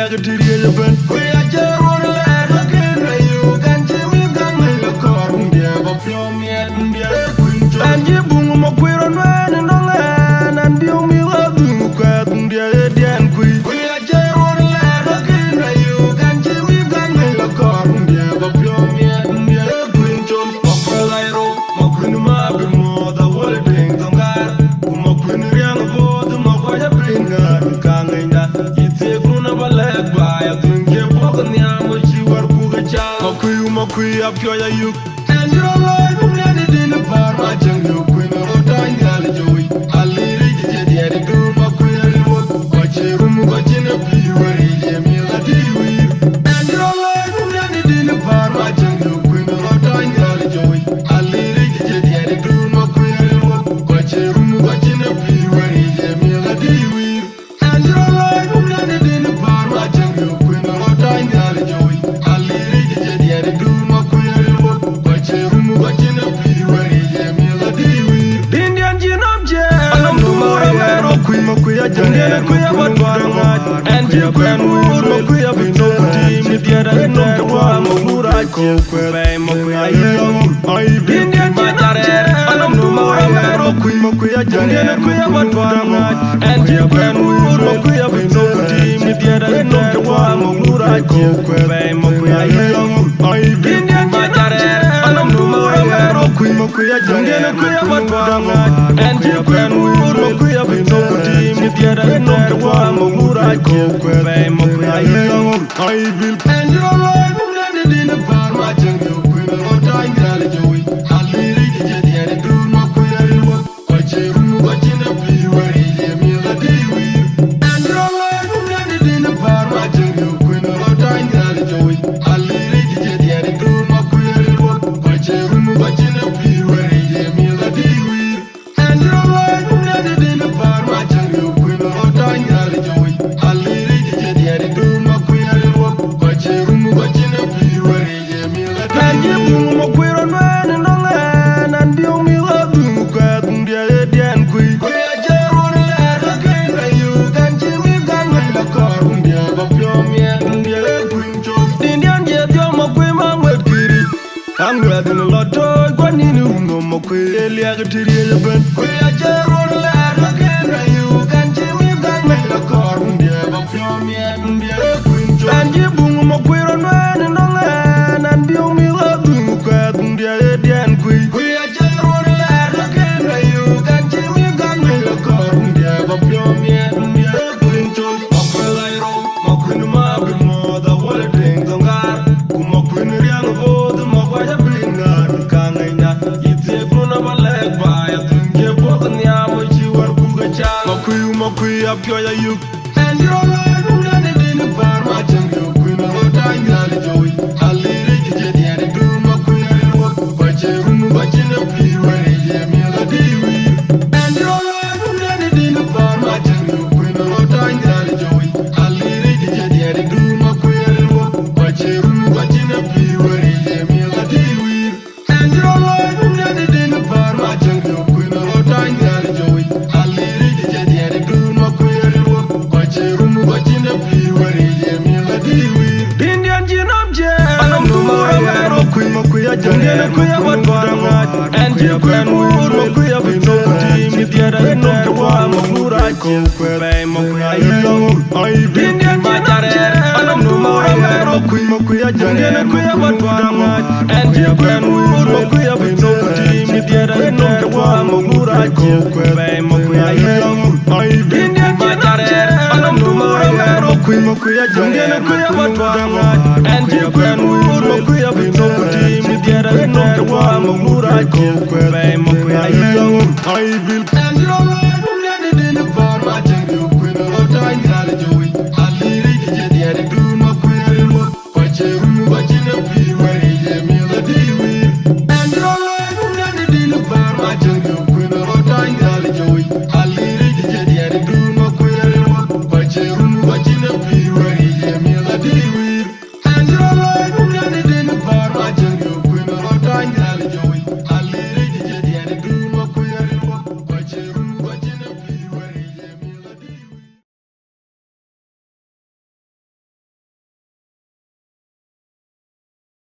liag to the event. We are Jerome Lad again. You can Jimmy Gun in the car. Never from yet. And you boom a queer on man and on land. And you me love you. Quack and the and queen. We are Jerome Lad again. You can Jimmy Gun in the car. Never from yet. Queen John. Operairo. Mokun Mab more the world thing. Mokun Riang board. Mokoya Bringer. Kangina. It's a Guna Balag by a drink. Walking the arm which you are Pugacha. Mokui up your you. And you're alive and landed in a bar. My jungle queen of time. Joey. I'll leave it. The girl. Mokui. Watch a room. Watching a pee. Where he a deal. And you're alive and landed in a bar. My jungle queen of time. Joey. I'll leave it. The girl. Mokui. Watch a room. Watching a pee. Where he a deal. And you're alive and landed in a bar. My jungle queen of time. Joey. I'll leave it. The girl. Mokui. Watch a room. Watching a pee. Where he a deal. The Indian gin of jam. I'm no queen. Mokuya Janga. Kuya Batwanga. And you can wood. Mokuya Vito. Team. The other no one. Mokura. Kokwe. Mokuya. The Indian gin of jam. I'm no queen. Mokuya Janga. Kuya Batwanga. And you can wood. Mokuya Vito. Team. The other no one. Mokura. Kokwe. Mokuya. The Indian gin of jam. I'm no queen. Mokuya Janga. Kuya Batwanga. And you can wood. Mokuya Vito. Team. The other no one. Mokura. Kokwe. Mokuya. I will. And you're alive and landed in a bar. My jungle queen of time. Joey. I'll leave it. The girl. Mokui. Watch a room. Watching a pee. Where he a deal. And you're alive and landed in a bar. My jungle queen of time. Joey. I'll leave it. The girl. Mokui. Watch a room. Watching a pee. Where he a deal. And you're alive and landed in a bar. My jungle queen of time. Joey. I'll leave it. The girl. Mokui. Watch a room. Watching a pee. Where he a deal. And you boom a queer on man and on land. And you me love you. Quack and the and queen. We are Jerome Lad again. You can Jimmy Gun in the car. Never from yet. Queen John. The Indian jet. You're my queen. Man with Kitty. I'm glad in a lot of Guaninu. No more queer. Liag to the event. We are Jerome Lad again. You can Jimmy Gun in the car. Never from yet. Queen John. And you boom a queer on man and on land. And you me love you. Quack and the and queen. We are Jerome Lad again. You can Jimmy Gun in the car. Never from yet. Queen John. Operairo. Mokun Mab more the world thing. Mokun Riang board. Mokoya Bringer. Kangina. It's a Guna Balag by a drink. Walking the arm which you are Pugacha. Mokui up your you. And you're alive and landed in a bar. My jungle queen of time. Joey. I'll leave it. The girl. Mokui. Watch a room. Watching a pee. Where he a deal. And you're alive and landed in a bar. My jungle queen of time. Joey. I'll leave it. The girl. Mokui. Watch a room. Watching a pee. Where he a deal. And you're alive and landed in a bar. My jungle queen of time. Joey. I'll leave it. The girl. Mokui. Watch a room. Watching a pee. Where he a deal. The Indian gin of jam. I'm no queen. Mokuya Janga. Kuya Batwanga. And you can wood. Mokuya Vito. Team. The other no one. Mokura. Kokwe. Mokuya. The Indian gin of jam. I'm no queen. Mokuya Janga. Kuya Batwanga. And you can wood. Mokuya Vito. Team. The other no one. Mokura. Kokwe. Mokuya. The Indian gin of jam. I'm no queen. Mokuya Janga. Kuya Batwanga. And you can wood. Mokuya Vito. Team. The other no one. Mokura. Kokwe.